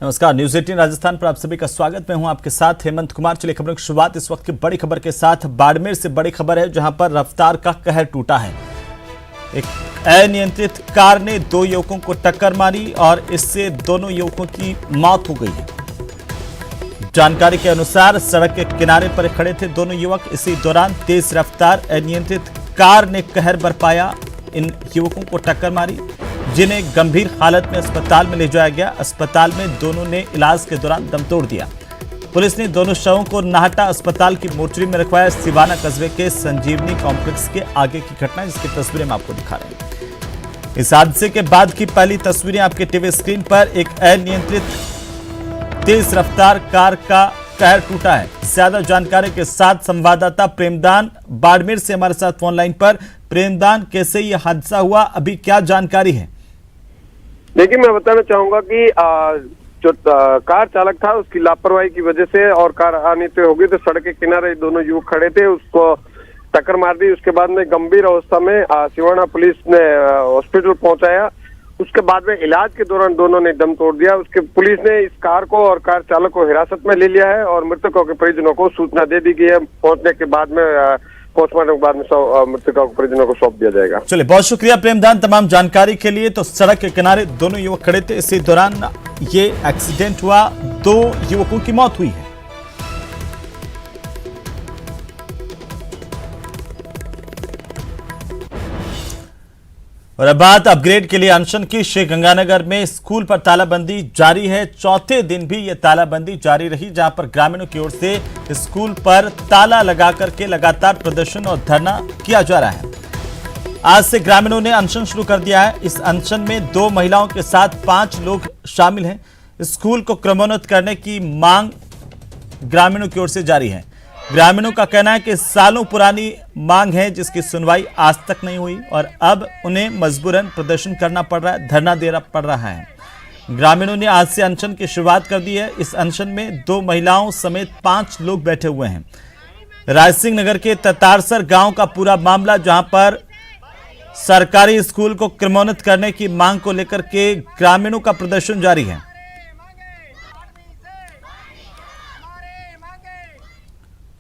नमस्कार, न्यूज 18 राजस्थान पर आप सभी का स्वागत। मैं हूं आपके साथ हेमंत कुमार। चलिए खबरों की शुरुआत इस वक्त की बड़ी खबर के साथ। बाड़मेर से बड़ी खबर है जहां पर रफ्तार का कहर टूटा है। एक अनियंत्रित कार ने दो युवकों को टक्कर मारी और इससे दोनों युवकों की मौत हो गई है। जानकारी के अनुसार सड़क के किनारे पर खड़े थे दोनों युवक। इसी दौरान तेज रफ्तार अनियंत्रित कार ने कहर बरपाया, इन युवकों को टक्कर मारी, जिन्हें गंभीर हालत में अस्पताल में ले जाया गया। अस्पताल में दोनों ने इलाज के दौरान दम तोड़ दिया। पुलिस ने दोनों शवों को नाहटा अस्पताल की मोर्चरी में रखवाया। सिवाना कस्बे के संजीवनी कॉम्प्लेक्स के आगे की घटना, जिसकी तस्वीरें हम आपको दिखा रहे हैं। इस हादसे के बाद की पहली तस्वीरें आपके टीवी स्क्रीन पर। एक अनियंत्रित तेज रफ्तार कार का कहर टूटा है। ज्यादा जानकारी के साथ संवाददाता प्रेमदान बाड़मेर से हमारे साथ फोन लाइन पर। प्रेमदान, कैसे यह हादसा हुआ, अभी क्या जानकारी है? देखिए, मैं बताना चाहूंगा कि जो कार चालक था उसकी लापरवाही की वजह से और कार अनियंत्रित हो गई, तो सड़क के किनारे दोनों युवक खड़े थे, उसको टक्कर मार दी। उसके बाद में गंभीर अवस्था में सिवाना पुलिस ने हॉस्पिटल पहुंचाया। उसके बाद में इलाज के दौरान दोनों ने दम तोड़ दिया। उसके पुलिस ने इस कार को और कार चालक को हिरासत में ले लिया है और मृतकों के परिजनों को सूचना दे दी गई है। पहुंचने के बाद में पोस्टमार्टम के बाद में मृतकों के परिजनों को सौंप दिया जाएगा। चलिए, बहुत शुक्रिया प्रेमदान तमाम जानकारी के लिए। तो सड़क के किनारे दोनों युवक खड़े थे, इसी दौरान ये एक्सीडेंट हुआ, दो युवकों की मौत हुई है। और अब बात अपग्रेड के लिए अनशन की। श्री गंगानगर में स्कूल पर तालाबंदी जारी है। चौथे दिन भी यह तालाबंदी जारी रही, जहां पर ग्रामीणों की ओर से स्कूल पर ताला लगा करके लगातार प्रदर्शन और धरना किया जा रहा है। आज से ग्रामीणों ने अनशन शुरू कर दिया है। इस अनशन में 2 महिलाओं के साथ 5 लोग शामिल हैं। स्कूल को क्रमोन्नत करने की मांग ग्रामीणों की ओर से जारी है। ग्रामीणों का कहना है कि सालों पुरानी मांग है, जिसकी सुनवाई आज तक नहीं हुई और अब उन्हें मजबूरन प्रदर्शन करना पड़ रहा है, धरना देना पड़ रहा है। ग्रामीणों ने आज से अनशन की शुरुआत कर दी है। इस अनशन में 2 महिलाओं समेत 5 लोग बैठे हुए हैं। रायसिंह नगर के ततारसर गांव का पूरा मामला, जहां पर सरकारी स्कूल को क्रमोन्नत करने की मांग को लेकर के ग्रामीणों का प्रदर्शन जारी है।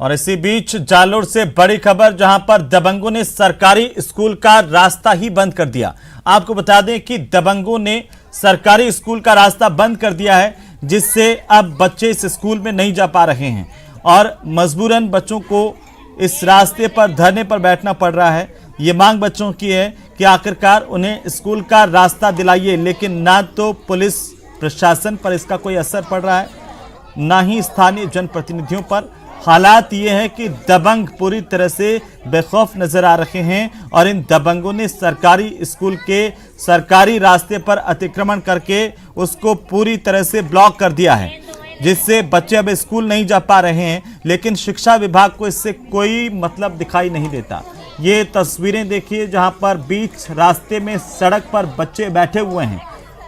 और इसी बीच जालोर से बड़ी खबर, जहां पर दबंगों ने सरकारी स्कूल का रास्ता ही बंद कर दिया। आपको बता दें कि दबंगों ने सरकारी स्कूल का रास्ता बंद कर दिया है, जिससे अब बच्चे इस स्कूल में नहीं जा पा रहे हैं और मजबूरन बच्चों को इस रास्ते पर धरने पर बैठना पड़ रहा है। ये मांग बच्चों की है कि आखिरकार उन्हें स्कूल का रास्ता दिलाइए, लेकिन ना तो पुलिस प्रशासन पर इसका कोई असर पड़ रहा है, ना ही स्थानीय जनप्रतिनिधियों पर। हालात ये है कि दबंग पूरी तरह से बेखौफ नजर आ रहे हैं और इन दबंगों ने सरकारी स्कूल के सरकारी रास्ते पर अतिक्रमण करके उसको पूरी तरह से ब्लॉक कर दिया है, जिससे बच्चे अब स्कूल नहीं जा पा रहे हैं। लेकिन शिक्षा विभाग को इससे कोई मतलब दिखाई नहीं देता। ये तस्वीरें देखिए, जहां पर बीच रास्ते में सड़क पर बच्चे बैठे हुए हैं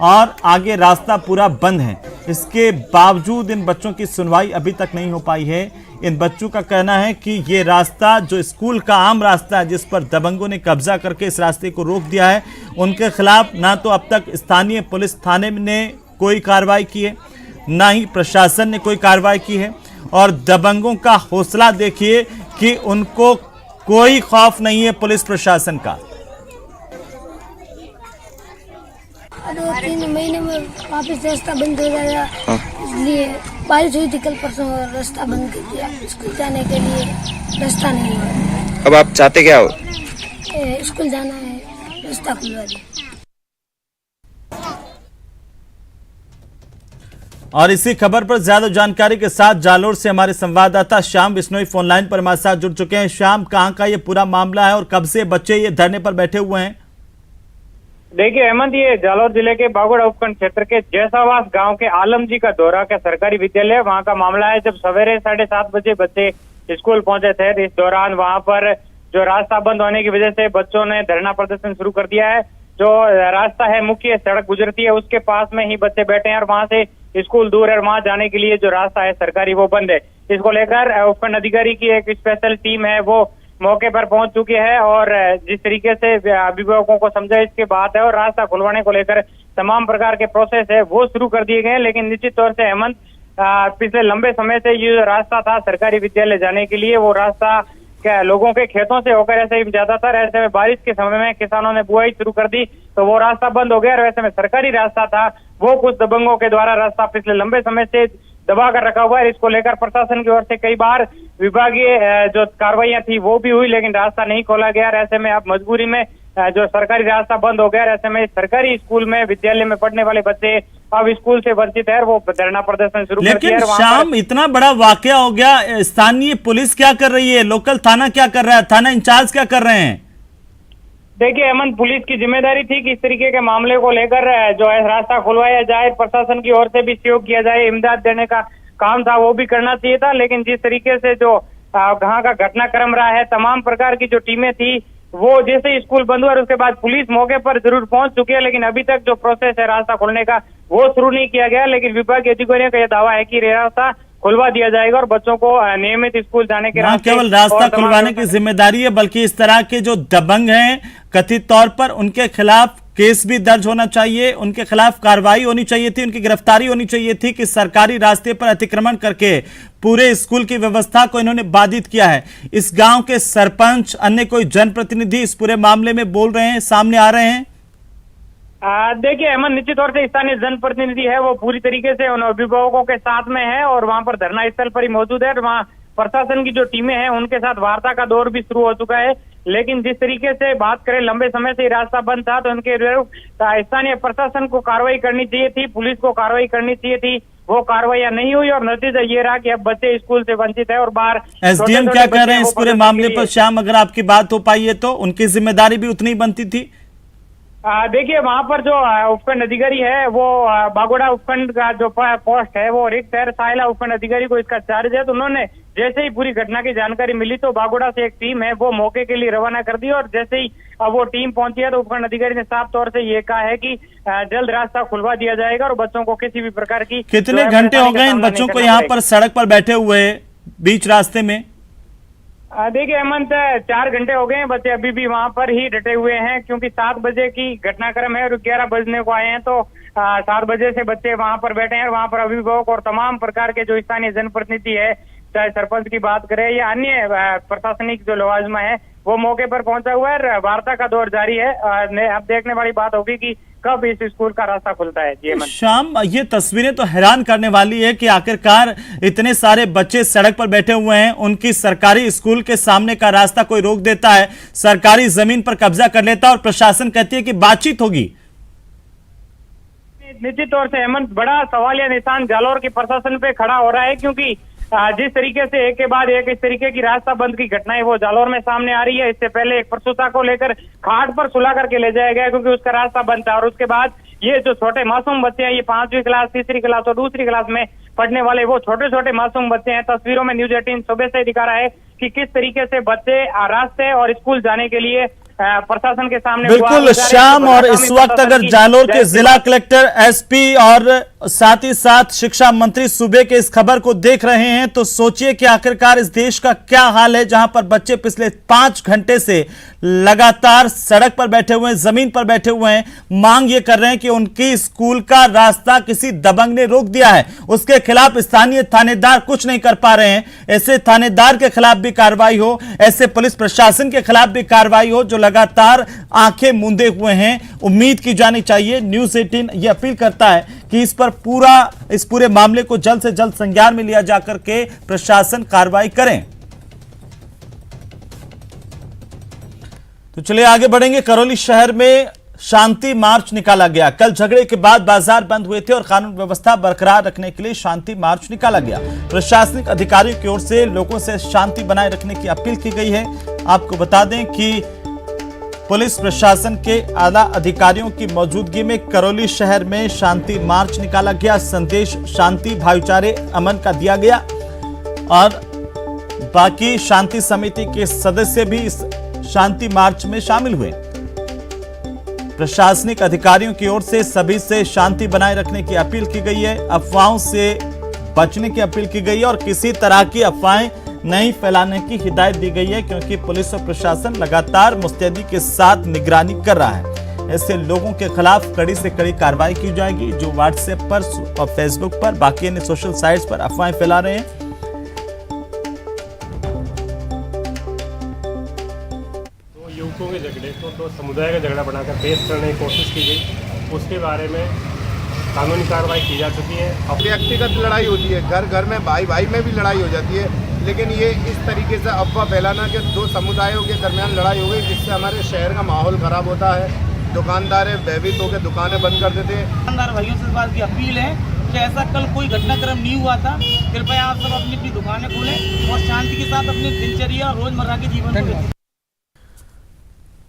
और आगे रास्ता पूरा बंद है। इसके बावजूद इन बच्चों की सुनवाई अभी तक नहीं हो पाई है। इन बच्चों का कहना है कि ये रास्ता जो स्कूल का आम रास्ता है, जिस पर दबंगों ने कब्जा करके इस रास्ते को रोक दिया है, उनके खिलाफ ना तो अब तक स्थानीय पुलिस थाने ने कोई कार्रवाई की है, ना ही प्रशासन ने कोई कार्रवाई की है। और दबंगों का हौसला देखिए कि उनको कोई खौफ नहीं है पुलिस प्रशासन का। 2-3 महीने में वापस रास्ता बंद हो जाएगा, इसलिए बारिश हुई थी कल परसों और रास्ता बंद कर दिया। स्कूल जाने के लिए रास्ता नहीं है। अब आप चाहते क्या हो? स्कूल जाना है, रास्ता खुलवा दे। और इसी खबर पर ज्यादा जानकारी के साथ जालोर से हमारे संवाददाता श्याम बिश्नोई फोन लाइन पर हमारे साथ जुड़ चुके हैं। श्याम, कहां का ये पूरा मामला है और कब से बच्चे ये धरने पर बैठे हुए हैं? देखिए हेमंत, ये जालोर जिले के बागोड़ा उपखंड क्षेत्र के जैसावास गांव के आलम जी का दौरा का सरकारी विद्यालय, वहां का मामला है। जब सवेरे 7:30 बजे बच्चे स्कूल पहुंचे थे, इस दौरान वहां पर जो रास्ता बंद होने की वजह से बच्चों ने धरना प्रदर्शन शुरू कर दिया है। जो रास्ता है, मुख्य सड़क गुजरती है, उसके पास में ही बच्चे बैठे हैं और वहां से स्कूल दूर है। वहां जाने के लिए जो रास्ता है सरकारी, वो बंद है। इसको लेकर उपखंड अधिकारी की एक स्पेशल टीम है, वो मौके पर पहुंच चुके हैं और जिस तरीके से अभिभावकों को समझा इसके बाद है और रास्ता खुलवाने को लेकर तमाम प्रकार के प्रोसेस है वो शुरू कर दिए गए हैं। लेकिन निश्चित तौर से हेमंत, पिछले लंबे समय से ये जो रास्ता था सरकारी विद्यालय जाने के लिए, वो रास्ता लोगों के खेतों से होकर ऐसे ही जाता था। ऐसे में बारिश के समय में किसानों ने बुआई शुरू कर दी तो वो रास्ता बंद हो गया, और वैसे में सरकारी रास्ता था वो कुछ दबंगों के द्वारा रास्ता पिछले लंबे समय से दबा कर रखा हुआ है। इसको लेकर प्रशासन की ओर से कई बार विभागीय जो कार्रवाइयां थी वो भी हुई, लेकिन रास्ता नहीं खोला गया। ऐसे में अब मजबूरी में जो सरकारी रास्ता बंद हो गया, ऐसे में सरकारी स्कूल में विद्यालय में पढ़ने वाले बच्चे अब स्कूल से वंचित है, वो धरना प्रदर्शन शुरू कर दिया है। लेकिन शाम इतना बड़ा वाकया हो गया, स्थानीय पुलिस क्या कर रही है, लोकल थाना क्या कर रहा है, थाना इंचार्ज क्या कर रहे हैं? देखिए हेमंत, पुलिस की जिम्मेदारी थी कि इस तरीके के मामले को लेकर जो है रास्ता खुलवाया जाए, प्रशासन की ओर से भी सहयोग किया जाए, इमदाद देने का काम था वो भी करना चाहिए था। लेकिन जिस तरीके से जो वहाँ का घटनाक्रम रहा है, तमाम प्रकार की जो टीमें थी वो जैसे ही स्कूल बंद हुआ उसके बाद पुलिस मौके पर जरूर पहुंच चुकी है, लेकिन अभी तक जो प्रोसेस है रास्ता खोलने का वो शुरू नहीं किया गया। लेकिन विभागीय अधिकारियों का यह दावा है कि रास्ता खुलवा दिया जाएगा और बच्चों को नियमित स्कूल जाने के रास्ते केवल रास्ता खुलवाने की जिम्मेदारी है, बल्कि इस तरह के जो दबंग हैं कथित तौर पर, उनके खिलाफ केस भी दर्ज होना चाहिए, उनके खिलाफ कार्रवाई होनी चाहिए थी, उनकी गिरफ्तारी होनी चाहिए थी कि सरकारी रास्ते पर अतिक्रमण करके पूरे स्कूल की व्यवस्था को इन्होंने बाधित किया है। इस गांव के सरपंच, अन्य कोई जनप्रतिनिधि इस पूरे मामले में बोल रहे हैं, सामने आ रहे हैं? देखिए हेमंत, निश्चित तौर से स्थानीय जनप्रतिनिधि है वो पूरी तरीके से उन अभिभावकों के साथ में है और वहां पर धरना स्थल पर ही मौजूद है। वहां प्रशासन की जो टीमें हैं उनके साथ वार्ता का दौर भी शुरू हो चुका है। लेकिन जिस तरीके से बात करें, लंबे समय से रास्ता बंद था तो उनके स्थानीय प्रशासन को कार्रवाई करनी चाहिए थी, पुलिस को कार्रवाई करनी चाहिए थी, वो कार्रवाइयां नहीं हुई और नतीजा ये रहा कि अब बच्चे स्कूल से वंचित है और बाहर। एसडीएम क्या कह रहे हैं इस पूरे मामले पर? श्याम, अगर आपकी बात हो पाई है तो उनकी जिम्मेदारी भी उतनी बनती थी? देखिए वहां पर जो उपखंड अधिकारी है वो बागोड़ा उपखंड का जो पोस्ट है वो रिक्त है, साइला उपखंड अधिकारी को इसका चार्ज है। तो उन्होंने जैसे ही पूरी घटना की जानकारी मिली तो बागोड़ा से एक टीम है वो मौके के लिए रवाना कर दी और जैसे ही अब वो टीम पहुंची है तो उपखंड अधिकारी ने साफ तौर से ये कहा है कि जल्द रास्ता खुलवा दिया जाएगा और बच्चों को किसी भी प्रकार की। कितने घंटे हो गए इन बच्चों को यहाँ पर सड़क पर बैठे हुए बीच रास्ते में? देखिए हेमंत, 4 घंटे हो गए हैं, बच्चे अभी भी वहां पर ही डटे हुए हैं क्योंकि 7 बजे की घटनाक्रम है और 11 बजने को आए हैं। तो 7 बजे से बच्चे वहां पर बैठे हैं और वहां पर अभिभावक और तमाम प्रकार के जो स्थानीय जनप्रतिनिधि है, चाहे सरपंच की बात करें या अन्य प्रशासनिक जो लवाजमा है, वो मौके पर पहुंचा हुआ है। वार्ता का दौर जारी है। अब देखने वाली बात होगी कि कब इस स्कूल का रास्ता खुलता है। जी शाम, ये तस्वीरें तो हैरान करने वाली है कि आखिरकार इतने सारे बच्चे सड़क पर बैठे हुए हैं, उनकी सरकारी स्कूल के सामने का रास्ता कोई रोक देता है, सरकारी जमीन पर कब्जा कर लेता है और प्रशासन कहती है कि बातचीत होगी। निश्चित तौर से हेमंत, बड़ा सवालिया निशान जालौर के प्रशासन पे खड़ा हो रहा है क्योंकि जिस तरीके से एक के बाद एक इस तरीके की रास्ता बंद की घटनाएं वो जालौर में सामने आ रही है। इससे पहले एक प्रसूता को लेकर खाट पर सुला करके ले जाया गया क्योंकि उसका रास्ता बंद था और उसके बाद ये जो छोटे मासूम बच्चे हैं, ये 5वीं क्लास, 3री क्लास और 2री क्लास में पढ़ने वाले वो छोटे छोटे मासूम बच्चे हैं। तस्वीरों में न्यूज 18 सुबह से दिखा रहा है कि किस तरीके से बच्चे रास्ते और स्कूल जाने के लिए प्रशासन के सामने। बिल्कुल श्याम, और इस वक्त अगर जालौर के जिला कलेक्टर, एसपी और साथ ही साथ शिक्षा मंत्री सूबे के इस खबर को देख रहे हैं तो सोचिए कि आखिरकार इस देश का क्या हाल है जहां पर बच्चे पिछले 5 घंटे से लगातार सड़क पर बैठे हुए हैं, जमीन पर बैठे हुए हैं, मांग ये कर रहे हैं कि उनकी स्कूल का रास्ता किसी दबंग ने रोक दिया है। उसके खिलाफ स्थानीय थानेदार कुछ नहीं कर पा रहे हैं। ऐसे थानेदार के खिलाफ भी कार्रवाई हो, ऐसे पुलिस प्रशासन के खिलाफ भी कार्रवाई हो जो लगातार आंखें मूंदे हुए हैं। उम्मीद की जानी चाहिए, न्यूज 18 ये अपील करता है कि इस पूरे मामले को जल्द से जल्द संज्ञान में लिया जाकर के प्रशासन कार्रवाई करें। तो चलिए आगे बढ़ेंगे। करौली शहर में शांति मार्च निकाला गया। कल झगड़े के बाद बाजार बंद हुए थे और कानून व्यवस्था बरकरार रखने के लिए शांति मार्च निकाला गया। प्रशासनिक अधिकारियों की ओर से लोगों से शांति बनाए रखने की अपील की गई है। आपको बता दें कि पुलिस प्रशासन के आला अधिकारियों की मौजूदगी में करौली शहर में शांति मार्च निकाला गया। संदेश शांति, भाईचारे, अमन का दिया गया और बाकी शांति समिति के सदस्य भी इस शांति मार्च में शामिल हुए। प्रशासनिक अधिकारियों की ओर से सभी से शांति बनाए रखने की अपील की गई है, अफवाहों से बचने की अपील की गई है और किसी तरह की अफवाहें नहीं फैलाने की हिदायत दी गई है क्योंकि पुलिस और प्रशासन लगातार मुस्तैदी के साथ निगरानी कर रहा है। ऐसे लोगों के खिलाफ कड़ी से कड़ी कार्रवाई की जाएगी जो व्हाट्सएप पर और फेसबुक पर बाकी अन्य सोशल साइट्स पर अफवाहें फैला रहे हैं। युवकों के झगड़े को तो समुदाय का झगड़ा बनाकर पेश करने की कोशिश की गई, उसके बारे में कानूनी कार्रवाई की जा चुकी है। व्यक्तिगत लड़ाई होती है, घर घर में भाई भाई में भी लड़ाई हो जाती है, लेकिन ये इस तरीके से अफवाह फैलाना कि दो समुदायों के दरमियान लड़ाई हो गई, जिससे हमारे शहर का माहौल खराब होता है। दुकानदार भयभीत होकर दुकानें बंद कर देते हैं। दुकानदार भाइयों से इस बात की अपील है कि ऐसा कल कोई घटनाक्रम नहीं हुआ था। कृपया आप सब अपनी अपनी दुकानें खोलें और शांति के साथ अपनी दिनचर्या और रोजमर्रा के जीवन को व्यतीत।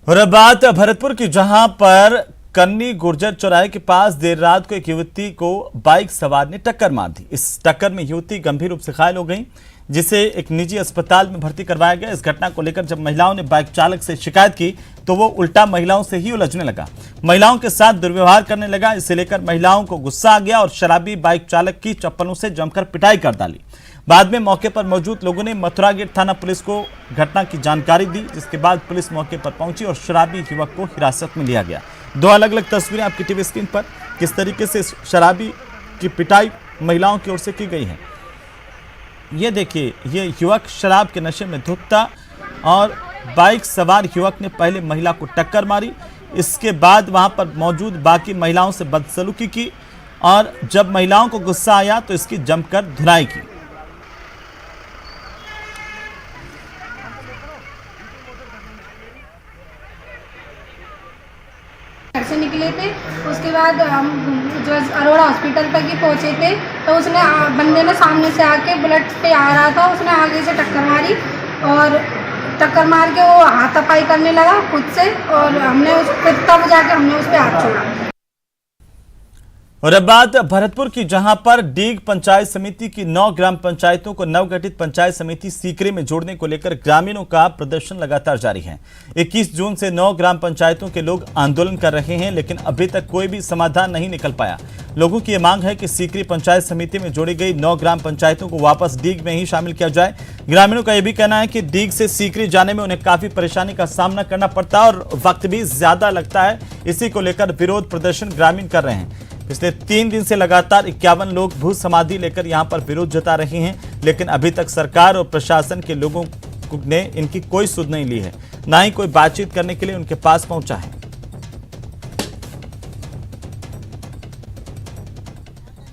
और अब बात भरतपुर की, जहां पर कन्नी गुर्जर चौराहे के पास देर रात को एक युवती को बाइक सवार ने टक्कर मार दी। इस टक्कर में युवती गंभीर रूप से घायल हो गई, जिसे एक निजी अस्पताल में भर्ती करवाया गया। इस घटना को लेकर जब महिलाओं ने बाइक चालक से शिकायत की तो वो उल्टा महिलाओं से ही उलझने लगा, महिलाओं के साथ दुर्व्यवहार करने लगा। इसे लेकर महिलाओं को गुस्सा आ गया और शराबी बाइक चालक की चप्पलों से जमकर पिटाई कर डाली। बाद में मौके पर मौजूद लोगों ने मथुरा गेट थाना पुलिस को घटना की जानकारी दी, जिसके बाद पुलिस मौके पर पहुंची और शराबी युवक को हिरासत में लिया गया। दो अलग अलग तस्वीरें आपकी टीवी स्क्रीन पर किस तरीके से शराबी की पिटाई महिलाओं की ओर से की गई है। ये देखिए, ये युवक शराब के नशे में धुत था और बाइक सवार युवक ने पहले महिला को टक्कर मारी, इसके बाद वहां पर मौजूद बाकी महिलाओं से बदसलूकी की और जब महिलाओं को गुस्सा आया तो इसकी जमकर धुनाई की। घर से निकले थे, उसके बाद हम जो अरोड़ा हॉस्पिटल तक ही पहुंचे थे तो उसने बंदे ने सामने से आके बुलेट पे आ रहा था, उसने आगे से टक्कर मारी और टक्कर मार के वो हाथापाई करने लगा खुद से और हमने उस पर तब जाके हमने उस पर हाथ छोड़ा। और अब बात भरतपुर की, जहां पर डीग पंचायत समिति की 9 ग्राम पंचायतों को नवगठित पंचायत समिति सीकरे में जोड़ने को लेकर ग्रामीणों का प्रदर्शन लगातार जारी है। 21 जून से 9 ग्राम पंचायतों के लोग आंदोलन कर रहे हैं, लेकिन अभी तक कोई भी समाधान नहीं निकल पाया। लोगों की यह मांग है कि सीकरी पंचायत समिति में जोड़ी गई 9 ग्राम पंचायतों को वापस डीग में ही शामिल किया जाए। ग्रामीणों का यह भी कहना है कि डीग से सीकरी जाने में उन्हें काफी परेशानी का सामना करना पड़ता है और वक्त भी ज्यादा लगता है। इसी को लेकर विरोध प्रदर्शन ग्रामीण कर रहे हैं। पिछले 3 दिन से लगातार 51 लोग भू समाधि लेकर यहां पर विरोध जता रहे हैं, लेकिन अभी तक सरकार और प्रशासन के लोगों ने इनकी कोई सुध नहीं ली है, ना ही कोई बातचीत करने के लिए उनके पास पहुंचा है।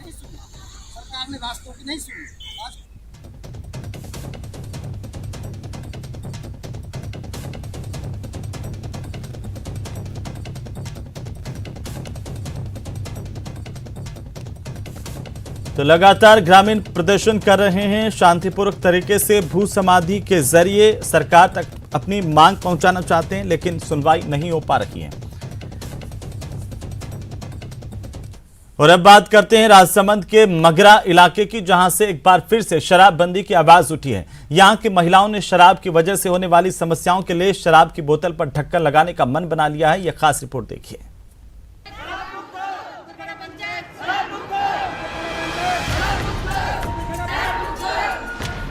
सरकार ने रास्तों की नहीं सुनी। तो लगातार ग्रामीण प्रदर्शन कर रहे हैं, शांतिपूर्वक तरीके से भू समाधि के जरिए सरकार तक अपनी मांग पहुंचाना चाहते हैं, लेकिन सुनवाई नहीं हो पा रही है। और अब बात करते हैं राजसमंद के मगरा इलाके की, जहां से एक बार फिर से शराबबंदी की आवाज उठी है। यहां की महिलाओं ने शराब की वजह से होने वाली समस्याओं के लिए शराब की बोतल पर ढक्कन लगाने का मन बना लिया है। यह खास रिपोर्ट देखिए।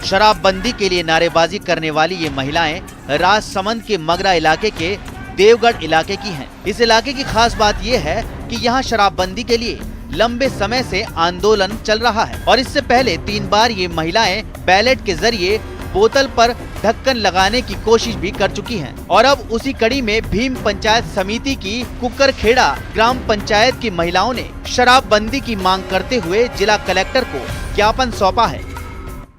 शराबबंदी के लिए नारेबाजी करने वाली ये महिलाएं राजसमंद के मगरा इलाके के देवगढ़ इलाके की हैं। इस इलाके की खास बात ये है कि यहाँ शराबबंदी के लिए लंबे समय से आंदोलन चल रहा है और इससे पहले 3 बार ये महिलाएं बैलेट के जरिए बोतल पर ढक्कन लगाने की कोशिश भी कर चुकी हैं और अब उसी कड़ी में भीम पंचायत समिति की कुकरखेड़ा ग्राम पंचायत की महिलाओं ने शराबबंदी की मांग करते हुए जिला कलेक्टर को ज्ञापन सौंपा है।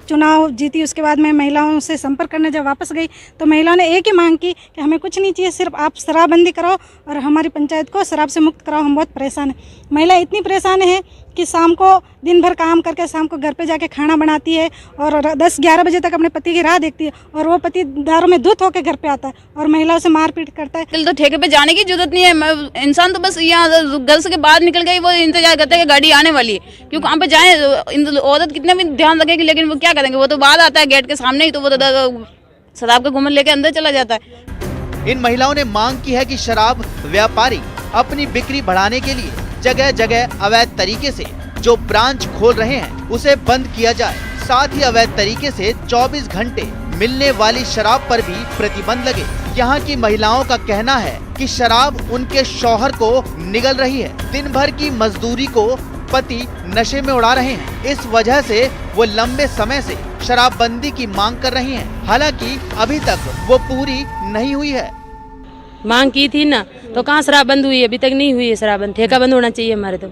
चुनाव जीती उसके बाद मैं महिलाओं से संपर्क करने जब वापस गई तो महिलाओं ने एक ही मांग की कि हमें कुछ नहीं चाहिए, सिर्फ आप शराबबंदी कराओ और हमारी पंचायत को शराब से मुक्त कराओ। हम बहुत परेशान हैं। महिला इतनी परेशान है कि शाम को दिन भर काम करके शाम को घर पे जाके खाना बनाती है और 10-11 बजे तक अपने पति की राह देखती है और वो पति दारू में धुत होकर घर पे आता है और महिलाओं से मारपीट करता है। तो ठेके पे जाने की जरूरत नहीं है, इंसान तो बस यहाँ घर से बाहर निकल गई वो इंतजार करता है कि गाड़ी आने वाली है, क्योंकि वहाँ पे जाए औरत कितने भी ध्यान रखेगी, लेकिन वो क्या करेंगे, वो तो बाहर आता है गेट के सामने ही, तो वो शराब का घूमन लेके अंदर चला जाता है। इन महिलाओं ने मांग की है कि शराब व्यापारी अपनी बिक्री बढ़ाने के लिए जगह जगह अवैध तरीके से जो ब्रांच खोल रहे हैं उसे बंद किया जाए। साथ ही अवैध तरीके से 24 घंटे मिलने वाली शराब पर भी प्रतिबंध लगे। यहाँ की महिलाओं का कहना है कि शराब उनके शौहर को निगल रही है। दिन भर की मजदूरी को पति नशे में उड़ा रहे हैं। इस वजह से वो लंबे समय से शराबबंदी की मांग कर रही हैं। हालांकि अभी तक वो पूरी नहीं हुई है। मांग की थी ना, तो कहाँ शराब बंद हुई है? अभी तक नहीं हुई है शराब बंद। ठेका बंद होना चाहिए हमारे तो।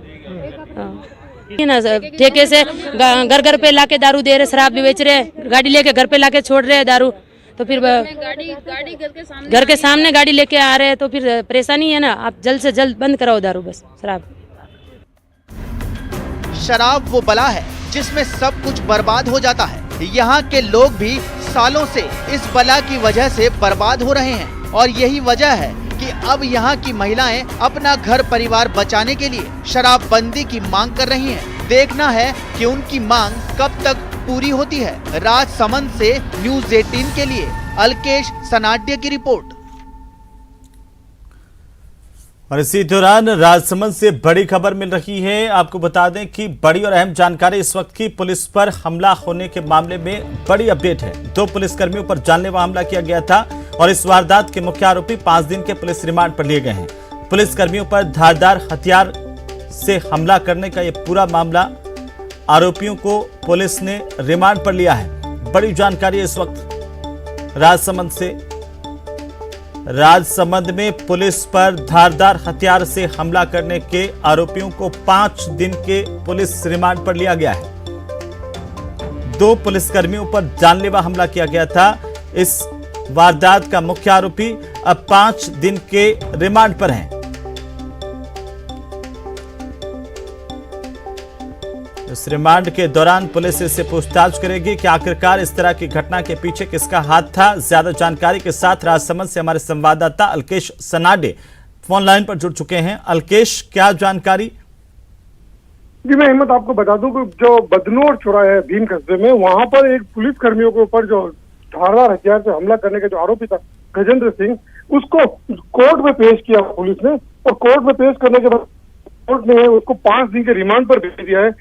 ना ठेके से घर घर पे लाके दारू दे रहे, शराब भी बेच रहे, गाड़ी लेके घर पे लाके छोड़ रहे हैं दारू। तो फिर गाड़ी घर के सामने गाड़ी लेके आ रहे हैं, तो फिर परेशानी है ना। आप जल्द से जल्द बंद कराओ दारू, बस शराब। शराब वो बला है जिसमें सब कुछ बर्बाद हो जाता है। यहाँ के लोग भी सालों से इस बला की वजह से बर्बाद हो रहे हैं और यही वजह है कि अब यहाँ की महिलाएं अपना घर परिवार बचाने के लिए शराबबंदी की मांग कर रही हैं। देखना है कि उनकी मांग कब तक पूरी होती है। राजसमंद से न्यूज़ 18 के लिए अलकेश सनाड्य की रिपोर्ट। और इसी दौरान राजसमंद से बड़ी खबर मिल रही है। आपको बता दें कि बड़ी और अहम जानकारी इस वक्त की पुलिस पर हमला होने के मामले में बड़ी अपडेट है। 2 पुलिसकर्मियों पर जानलेवा हमला किया गया था और इस वारदात के मुख्य आरोपी 5 दिन के पुलिस रिमांड पर लिए गए हैं। पुलिसकर्मियों पर धारदार हथियार से हमला करने का यह पूरा मामला, आरोपियों को पुलिस ने रिमांड पर लिया है। बड़ी जानकारी इस वक्त राजसमंद से। राजसमंद में पुलिस पर धारदार हथियार से हमला करने के आरोपियों को 5 दिन के पुलिस रिमांड पर लिया गया है। 2 पुलिसकर्मियों पर जानलेवा हमला किया गया था। इस वारदात का मुख्य आरोपी अब 5 दिन के रिमांड पर है। इस रिमांड के दौरान पुलिस इससे पूछताछ करेगी कि आखिरकार इस तरह की घटना के पीछे किसका हाथ था। ज्यादा जानकारी के साथ राजसमंद से हमारे संवाददाता अलकेश सनाडे फोन लाइन पर जुड़ चुके हैं। अलकेश, क्या जानकारी? जी मैं अहमद आपको बता दूं कि जो बदनौर चौराहा है भीम कस्बे में, वहां पर एक पुलिस कर्मियों के ऊपर जो धारदार हथियार से हमला करने का जो आरोपी था गजेंद्र सिंह, उसको कोर्ट में पेश किया पुलिस ने। और कोर्ट में पेश करने के बाद कोर्ट ने उसको 5 दिन के रिमांड पर भेज दिया है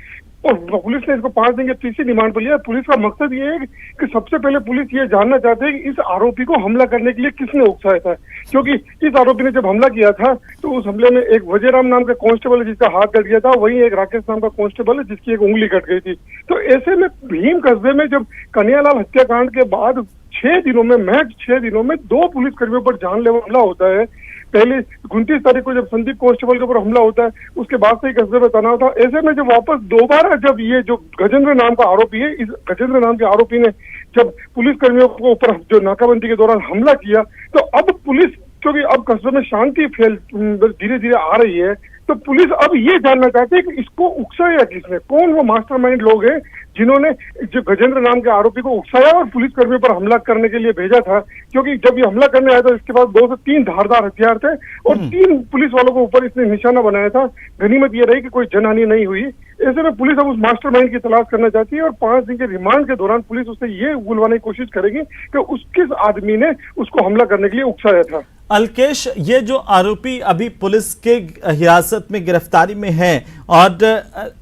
और पुलिस ने इसको 5 दिन के तीसरी रिमांड पर लिया। पुलिस का मकसद ये है कि सबसे पहले पुलिस ये जानना चाहते है कि इस आरोपी को हमला करने के लिए किसने उकसाया था, क्योंकि इस आरोपी ने जब हमला किया था तो उस हमले में एक वजीराम नाम का कांस्टेबल है जिसका हाथ कट गया था, वहीं एक राकेश नाम का कांस्टेबल है जिसकी एक उंगली कट गई थी। तो ऐसे में भीम कस्बे में जब कन्हैयालाल हत्याकांड के बाद 6 दिनों में, महज 6 दिनों में 2 पुलिसकर्मियों पर जानलेवा हमला होता है। पहले 29 तारीख को जब संदीप कांस्टेबल के ऊपर हमला होता है, उसके बाद से ही कस्बे में तनाव था। ऐसे में जब वापस दोबारा जब ये जो गजेंद्र नाम का आरोपी है, इस गजेंद्र नाम के आरोपी ने जब पुलिसकर्मियों के ऊपर जो नाकाबंदी के दौरान हमला किया, तो अब पुलिस, क्योंकि अब कस्बे में शांति धीरे धीरे आ रही है, तो पुलिस अब ये जानना चाहती है कि इसको उकसाया किसने, कौन वो मास्टरमाइंड लोग हैं जिन्होंने जो गजेंद्र नाम के आरोपी को उकसाया और पुलिसकर्मियों पर हमला करने के लिए भेजा था। क्योंकि जब ये हमला करने आया था इसके पास 2 से 3 धारदार हथियार थे और 3 पुलिस वालों के ऊपर इसने निशाना बनाया था। गनीमत ये रही कि कोई जनहानि नहीं हुई। ऐसे में पुलिस अब उस मास्टरमाइंड की तलाश करना चाहती है और 5 दिन के रिमांड के दौरान पुलिस उससे ये बुलवाने की कोशिश करेगी कि किस आदमी ने उसको हमला करने के लिए उकसाया था। अलकेश, ये जो आरोपी अभी पुलिस के हिरासत में गिरफ्तारी में है और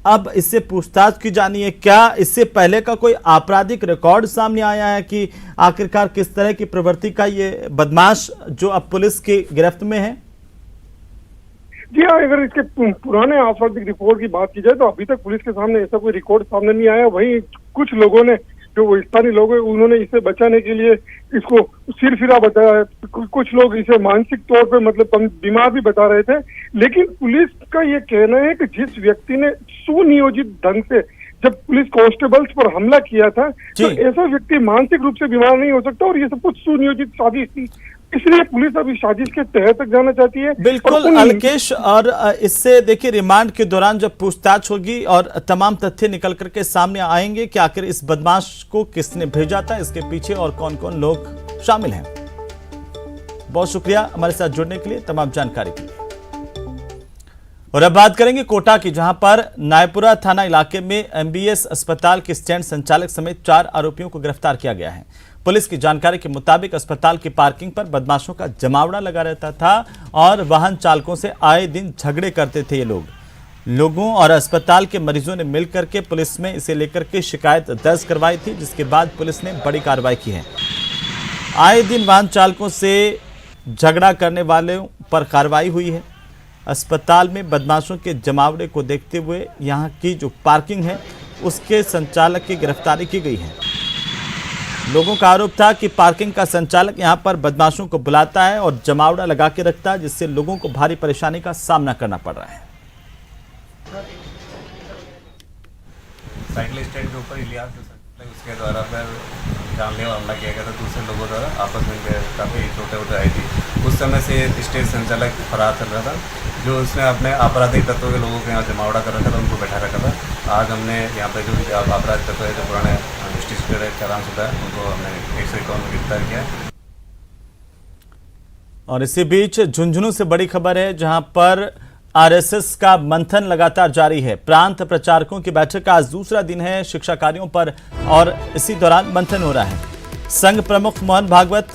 अब इससे पूछताछ की जानी है, क्या इससे पहले का कोई आपराधिक रिकॉर्ड सामने आया है कि आखिरकार किस तरह की प्रवृत्ति का ये बदमाश जो अब पुलिस की गिरफ्त में है? जी हाँ, अगर इसके पुराने आपराधिक रिकॉर्ड की बात की जाए तो अभी तक पुलिस के सामने ऐसा कोई रिकॉर्ड सामने नहीं आया। वहीं कुछ लोगों ने, जो वो स्थानीय लोग हैं, उन्होंने इसे बचाने के लिए इसको सिरफिरा बताया है। कुछ लोग इसे मानसिक तौर पे मतलब बीमार भी बता रहे थे। लेकिन पुलिस का ये कहना है कि जिस व्यक्ति ने सुनियोजित ढंग से जब पुलिस कांस्टेबल्स पर हमला किया था, तो ऐसा व्यक्ति मानसिक रूप से बीमार नहीं हो सकता और ये सब कुछ सुनियोजित साजिश थी। इसलिए पुलिस अभी साजिश के तह तक जाना चाहती है। बिल्कुल अलकेश, और इससे देखिए रिमांड के दौरान जब पूछताछ होगी और तमाम तथ्य निकल करके सामने आएंगे कि आखिर इस बदमाश को किसने भेजा था, इसके पीछे और कौन कौन लोग शामिल हैं। बहुत शुक्रिया हमारे साथ जुड़ने के लिए, तमाम जानकारी के लिए। और अब बात करेंगे कोटा की, जहां पर नायपुरा थाना इलाके में MBS अस्पताल के स्टैंड संचालक समेत 4 आरोपियों को गिरफ्तार किया गया है। पुलिस की जानकारी के मुताबिक अस्पताल की पार्किंग पर बदमाशों का जमावड़ा लगा रहता था और वाहन चालकों से आए दिन झगड़े करते थे। ये लोगों और अस्पताल के मरीजों ने मिलकर के पुलिस में इसे लेकर के शिकायत दर्ज करवाई थी, जिसके बाद पुलिस ने बड़ी कार्रवाई की है। आए दिन वाहन चालकों से झगड़ा करने वालों पर कार्रवाई हुई है। अस्पताल में बदमाशों के जमावड़े को देखते हुए यहाँ की जो पार्किंग है उसके संचालक की गिरफ्तारी की गई है। लोगों का आरोप था कि पार्किंग का संचालक यहां पर बदमाशों को बुलाता है और जमावड़ा लगा के रखता है, जिससे लोगों को भारी परेशानी का सामना करना पड़ रहा है। साइकिल स्टैंड के ऊपर इलियास उसके द्वारा फिर जानलेवा हमला किया गया था दूसरे लोगों द्वारा, आपस में काफ़ी छोटे आई थी। उस समय से स्टेज संचालक फरार चल रहा था, जो उसने अपने आपराधिक तत्वों के लोगों को यहाँ जमावड़ा कर रखा था, उनको बैठा रखा था। आज हमने यहाँ पे जो आपराधिक तत्व है, जो पुराने डिस्ट्रिक्ट चारांशुदा है, उनको हमने 151 में गिरफ्तार किया। और इसी बीच झुंझुनू से बड़ी खबर है, जहां पर आरएसएस का मंथन लगातार जारी है। प्रांत प्रचारकों की बैठक का आज दूसरा दिन है शिक्षा कार्यों पर और इसी दौरान मंथन हो रहा है। संघ प्रमुख मोहन भागवत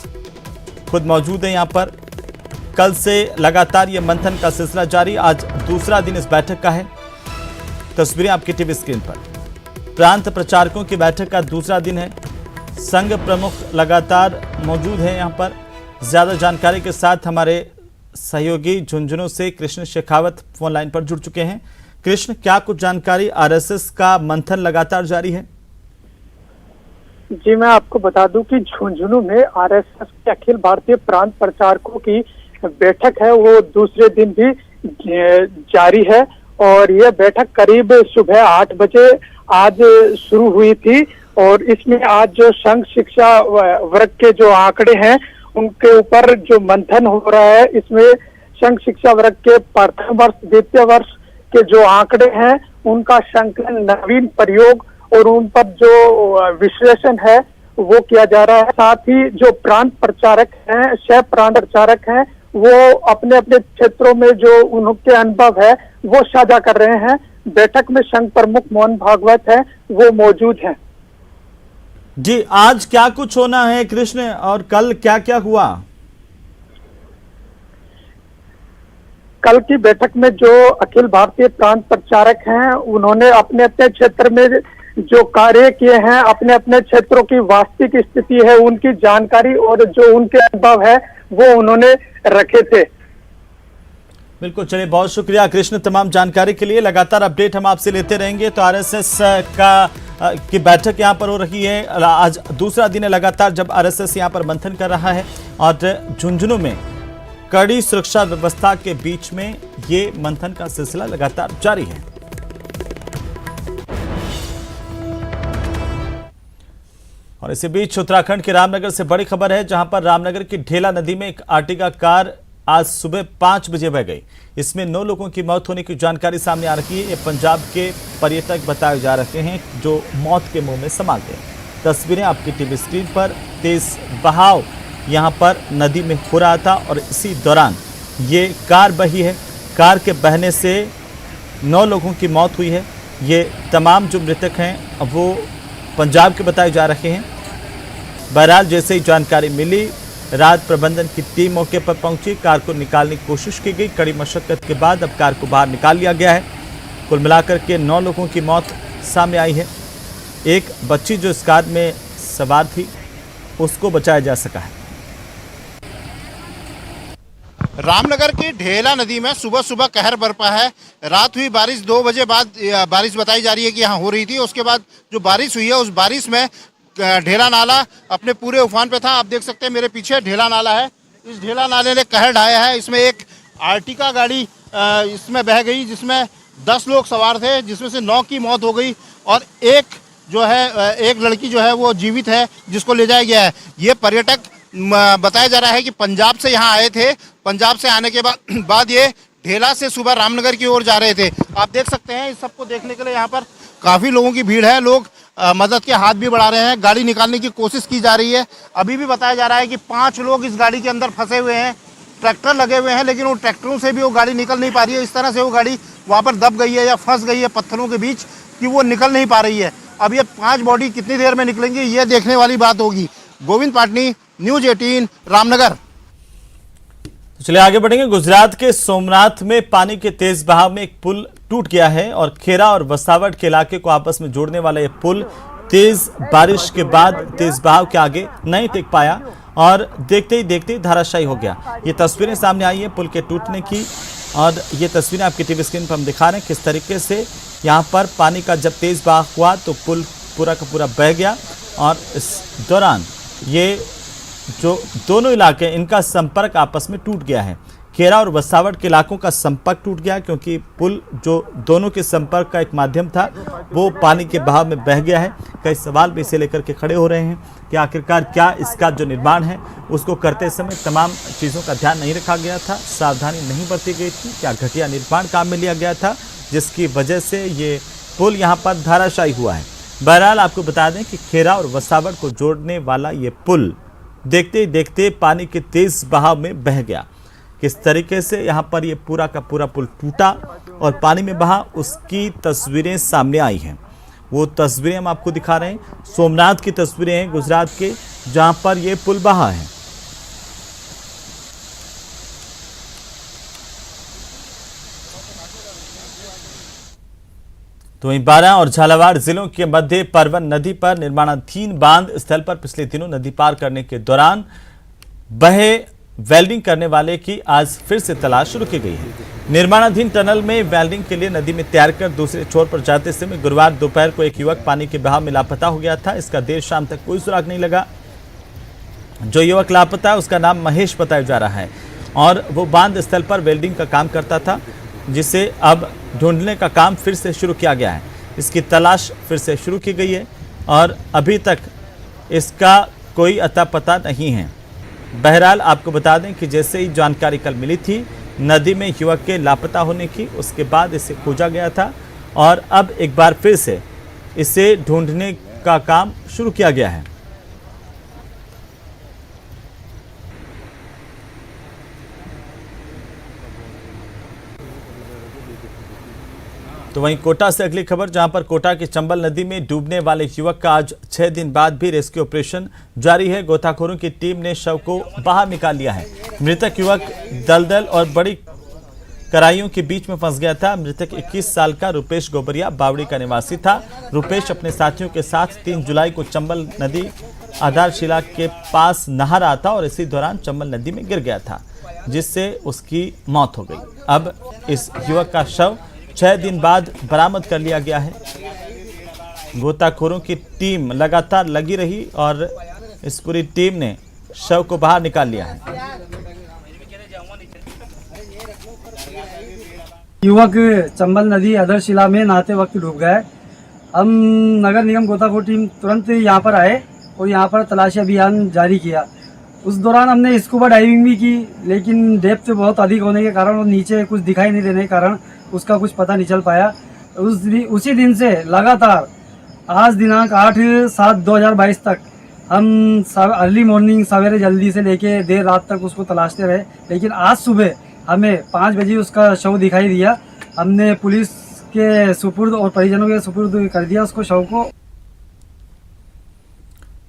खुद मौजूद है यहां पर। कल से लगातार ये मंथन का सिलसिला जारी, आज दूसरा दिन इस बैठक का है। तस्वीरें आपकी टीवी स्क्रीन पर। प्रांत प्रचारकों की बैठक का दूसरा दिन है। संघ प्रमुख लगातार मौजूद हैं यहां पर। ज्यादा जानकारी के साथ हमारे सहयोगी झुंझुनू से कृष्ण शेखावत फोन लाइन पर जुड़ चुके हैं। कृष्ण, क्या कुछ जानकारी? आरएसएस का मंथन लगातार जारी है। जी, मैं आपको बता दूं कि झुंझुनू में आरएसएस के अखिल भारतीय प्रांत प्रचारकों की बैठक है, वो दूसरे दिन भी जारी है। और यह बैठक करीब सुबह 8 बजे आज शुरू हुई थी। और इसमें आज जो संघ शिक्षा वर्ग के जो आंकड़े हैं उनके ऊपर जो मंथन हो रहा है, इसमें संघ शिक्षा वर्ग के प्रथम वर्ष द्वितीय वर्ष के जो आंकड़े हैं उनका संकलन, नवीन प्रयोग और उन पर जो विश्लेषण है वो किया जा रहा है। साथ ही जो प्रांत प्रचारक हैं, सह प्रांत प्रचारक हैं, वो अपने अपने क्षेत्रों में जो उनके अनुभव है वो साझा कर रहे हैं। बैठक में संघ प्रमुख मोहन भागवत है, वो मौजूद हैं। जी, आज क्या कुछ होना है कृष्ण, और कल क्या क्या हुआ? कल की बैठक में जो अखिल भारतीय प्रांत प्रचारक हैं उन्होंने अपने अपने क्षेत्र में जो कार्य किए हैं, अपने अपने क्षेत्रों की वास्तविक स्थिति है उनकी जानकारी और जो उनके अनुभव है वो उन्होंने रखे थे। बिल्कुल, चलिए बहुत शुक्रिया कृष्ण तमाम जानकारी के लिए। लगातार अपडेट हम आपसे लेते रहेंगे। तो आरएसएस की बैठक यहां पर हो रही है, आज दूसरा दिन है लगातार जब आरएसएस यहां पर मंथन कर रहा है और झुंझुनू में कड़ी सुरक्षा व्यवस्था के बीच में ये मंथन का सिलसिला लगातार जारी है। और इसी बीच उत्तराखंड के रामनगर से बड़ी खबर है, जहां पर रामनगर की ढेला नदी में एक आर्टिगा कार आज सुबह 5 बजे बह गई। इसमें 9 लोगों की मौत होने की जानकारी सामने आ रही है। ये पंजाब के पर्यटक बताए जा रहे हैं जो मौत के मुंह में समा गए। तस्वीरें आपकी टीवी स्क्रीन पर। तेज बहाव यहां पर नदी में हो रहा था और इसी दौरान ये कार बही है। कार के बहने से 9 लोगों की मौत हुई है। ये तमाम जो मृतक हैं वो पंजाब के बताए जा रहे हैं। बहरहाल जैसे ही जानकारी मिली, रात प्रबंधन की टीम मौके पर पहुंची, कार को निकालने की कोशिश की गई। कड़ी मशक्कत के बाद अब कार को बाहर निकाल लिया गया है। कुल मिलाकर के 9 लोगों की मौत सामने आई है। एक बच्ची जो इस कार में सवार थी उसको बचाया जा सका है। रामनगर की ढेला नदी में सुबह सुबह कहर बरपा है। रात हुई बारिश, 2 बजे बाद बारिश बताई जा रही है कि यहाँ हो रही थी। उसके बाद जो बारिश हुई है उस बारिश में ढेला नाला अपने पूरे उफान पे था। आप देख सकते हैं मेरे पीछे ढेला नाला है। इस ढेला नाले ने कहर ढाया है। इसमें एक आर्टिका गाड़ी इसमें बह गई जिसमें 10 लोग सवार थे, जिसमें से 9 की मौत हो गई और एक लड़की जो है वो जीवित है, जिसको ले जाया गया है। ये पर्यटक बताया जा रहा है कि पंजाब से यहाँ आए थे। पंजाब से आने के बाद ये ढेला से सुबह रामनगर की ओर जा रहे थे। आप देख सकते हैं इस सबको देखने के लिए यहाँ पर काफ़ी लोगों की भीड़ है। लोग मदद के हाथ भी बढ़ा रहे हैं। गाड़ी निकालने की कोशिश की जा रही है। अभी भी बताया जा रहा है कि 5 लोग इस गाड़ी के अंदर फंसे हुए हैं। ट्रैक्टर लगे हुए हैं लेकिन वो ट्रैक्टरों से भी वो गाड़ी निकल नहीं पा रही है। इस तरह से वो गाड़ी वहाँ पर दब गई है या फंस गई है पत्थरों के बीच कि वो निकल नहीं पा रही है। अब ये 5 बॉडी कितनी देर में निकलेंगी ये देखने वाली बात होगी। गोविंद पाटनी, न्यूज 18 रामनगर। चलिए आगे बढ़ेंगे। गुजरात के सोमनाथ में पानी के तेज बहाव में एक पुल टूट गया है और खेरा और वसावट के इलाके को आपस में जोड़ने वाला यह पुल तेज बारिश के बाद तेज बहाव के आगे नहीं टिक पाया और देखते ही देखते धराशायी हो गया। ये तस्वीरें सामने आई है पुल के टूटने की, और ये तस्वीरें आपकी टीवी स्क्रीन पर हम दिखा रहे हैं किस तरीके से यहाँ पर पानी का जब तेज बहाव हुआ तो पुल पूरा का पूरा बह गया। और इस दौरान ये जो दोनों इलाके इनका संपर्क आपस में टूट गया है। खेरा और वसावट के इलाकों का संपर्क टूट गया क्योंकि पुल जो दोनों के संपर्क का एक माध्यम था वो पानी के बहाव में बह गया है। कई सवाल भी इसे लेकर के खड़े हो रहे हैं कि आखिरकार क्या इसका जो निर्माण है उसको करते समय तमाम चीज़ों का ध्यान नहीं रखा गया था, सावधानी नहीं बरती गई थी, क्या घटिया निर्माण काम में लिया गया था जिसकी वजह से ये पुल यहाँ पर धराशायी हुआ है। बहरहाल आपको बता दें कि खेरा और वसावट को जोड़ने वाला ये पुल देखते ही देखते पानी के तेज बहाव में बह गया। किस तरीके से यहाँ पर ये पूरा का पूरा पुल टूटा और पानी में बहा, उसकी तस्वीरें सामने आई हैं। वो तस्वीरें हम आपको दिखा रहे हैं। सोमनाथ की तस्वीरें हैं गुजरात के, जहाँ पर ये पुल बहा है। तो वहीं बारां और झालावाड़ जिलों के मध्य परवन नदी पर निर्माणाधीन बांध स्थल पर पिछले दिनों नदी पार करने के दौरान बहे वेल्डिंग करने वाले की आज फिर से तलाश शुरू की गई है। निर्माणाधीन टनल में वेल्डिंग के लिए नदी में तैयार कर दूसरे छोर पर जाते समय गुरुवार दोपहर को एक युवक पानी के बहाव में लापता हो गया था। इसका देर शाम तक कोई सुराग नहीं लगा। जो युवक लापता है उसका नाम महेश बताया जा रहा है और वो बांध स्थल पर वेल्डिंग का काम करता था, जिसे अब ढूंढने का काम फिर से शुरू किया गया है। इसकी तलाश फिर से शुरू की गई है और अभी तक इसका कोई अता पता नहीं है। बहरहाल आपको बता दें कि जैसे ही जानकारी कल मिली थी नदी में युवक के लापता होने की, उसके बाद इसे खोजा गया था और अब एक बार फिर से इसे ढूंढने का काम शुरू किया गया है। तो वहीं कोटा से अगली खबर, जहां पर कोटा की चंबल नदी में डूबने वाले युवक का आज 6 दिन बाद भी रेस्क्यू ऑपरेशन जारी है। गोताखोरों की टीम ने शव को बाहर निकाल लिया है। मृतक युवक दलदल और बड़ी कराइयों के बीच में फंस गया था। मृतक 21 साल का रुपेश गोबरिया बावड़ी का निवासी था। रुपेश अपने साथियों के साथ 3 जुलाई को चंबल नदी आधारशिला के पास नहा रहा था और इसी दौरान चंबल नदी में गिर गया था, जिससे उसकी मौत हो गई। अब इस युवक का शव 6 दिन बाद बरामद कर लिया गया है। गोताखोरों की टीम लगातार लगी रही और इस पूरी टीम ने शव को बाहर निकाल लिया है। युवक चंबल नदी आधारशिला में नहाते वक्त डूब गए। हम नगर निगम गोताखोर टीम तुरंत यहाँ पर आए और यहाँ पर तलाशी अभियान जारी किया। उस दौरान हमने स्कूबा डाइविंग भी की, लेकिन डेप्थ बहुत अधिक होने के कारण और नीचे कुछ दिखाई नहीं देने के कारण उसका कुछ पता नहीं चल पाया। उसी दिन से लगातार आज दिनांक 8/7/2022 तक हम अर्ली मॉर्निंग सवेरे जल्दी से लेके देर रात तक उसको तलाशते रहे, लेकिन आज सुबह हमें 5 बजे उसका शव दिखाई दिया। हमने पुलिस के सुपुर्द और परिजनों के सुपुर्द कर दिया उसको, शव को।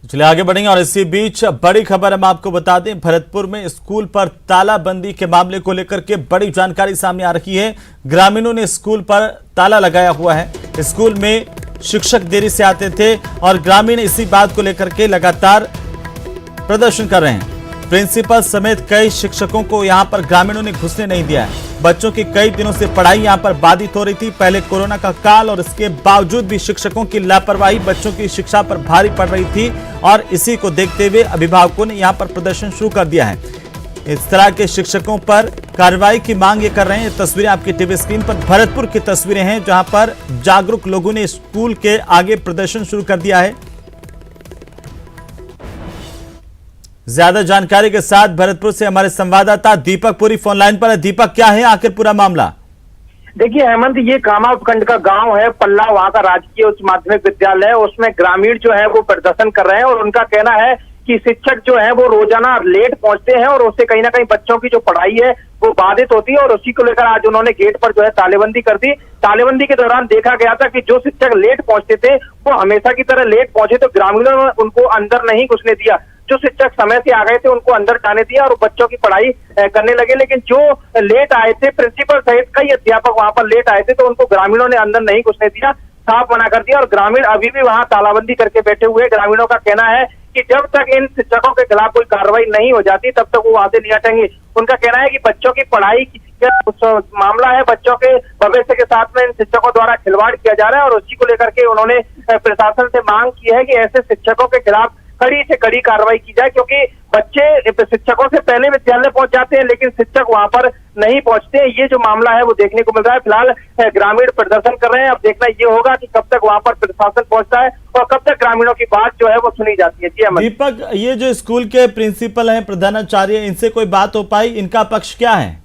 चलिए आगे बढ़ेंगे और इसी बीच बड़ी खबर हम आपको बता दें, भरतपुर में स्कूल पर तालाबंदी के मामले को लेकर के बड़ी जानकारी सामने आ रही है। ग्रामीणों ने स्कूल पर ताला लगाया हुआ है। स्कूल में शिक्षक देरी से आते थे और ग्रामीण इसी बात को लेकर के लगातार प्रदर्शन कर रहे हैं। प्रिंसिपल समेत कई शिक्षकों को यहां पर ग्रामीणों ने घुसने नहीं दिया है। बच्चों की कई दिनों से पढ़ाई यहां पर बाधित हो रही थी। पहले कोरोना का काल और इसके बावजूद भी शिक्षकों की लापरवाही बच्चों की शिक्षा पर भारी पड़ रही थी और इसी को देखते हुए अभिभावकों ने यहां पर प्रदर्शन शुरू कर दिया है। इस तरह के शिक्षकों पर कार्रवाई की मांग ये कर रहे हैं। ये तस्वीरें आपकी टीवी स्क्रीन पर भरतपुर की तस्वीरें हैं, जहां पर जागरूक लोगों ने स्कूल के आगे प्रदर्शन शुरू कर दिया है। ज्यादा जानकारी के साथ भरतपुर से हमारे संवाददाता दीपक पुरी फोन लाइन पर है। दीपक, क्या है आखिर पूरा मामला? देखिए हेमंत, ये कामा उपखंड का गांव है पल्ला, वहां का राजकीय उच्च माध्यमिक विद्यालय है। उसमें ग्रामीण जो है वो प्रदर्शन कर रहे हैं और उनका कहना है कि शिक्षक जो है वो रोजाना लेट पहुंचते हैं और उससे कहीं ना कहीं बच्चों की जो पढ़ाई है वो बाधित होती है और उसी को लेकर आज उन्होंने गेट पर जो है तालेबंदी कर दी। तालेबंदी के दौरान देखा गया था कि जो शिक्षक लेट पहुंचते थे वो हमेशा की तरह लेट पहुंचे, तो ग्रामीणों ने उनको अंदर नहीं घुसने दिया। जो शिक्षक समय से आ गए थे उनको अंदर जाने दिया और बच्चों की पढ़ाई करने लगे। लेकिन जो लेट आए थे, प्रिंसिपल सहित कई अध्यापक वहां पर लेट आए थे, तो उनको ग्रामीणों ने अंदर नहीं घुसने दिया। साफ मना कर दिया और ग्रामीण अभी भी वहां तालाबंदी करके बैठे हुए। ग्रामीणों का कहना है कि जब तक इन शिक्षकों के खिलाफ कोई कार्रवाई नहीं हो जाती तब तक वो वहां से नहीं हटेंगे। उनका कहना है कि बच्चों की पढ़ाई का मामला है, बच्चों के भविष्य के साथ में इन शिक्षकों द्वारा खिलवाड़ किया जा रहा है और उसी को लेकर के उन्होंने प्रशासन से मांग की है कि ऐसे शिक्षकों के खिलाफ कड़ी से कड़ी कार्रवाई की जाए, क्योंकि बच्चे शिक्षकों से पहले विद्यालय पहुंच जाते हैं लेकिन शिक्षक वहां पर नहीं पहुंचते हैं। ये जो मामला है वो देखने को मिल रहा है। फिलहाल ग्रामीण प्रदर्शन कर रहे हैं। अब देखना ये होगा कि कब तक वहां पर प्रशासन पहुंचता है और कब तक ग्रामीणों की बात जो है वो सुनी जाती है। जी अमन। दीपक, ये जो स्कूल के प्रिंसिपल हैं, प्रधानाचार्य, इनसे कोई बात हो पाई? इनका पक्ष क्या है?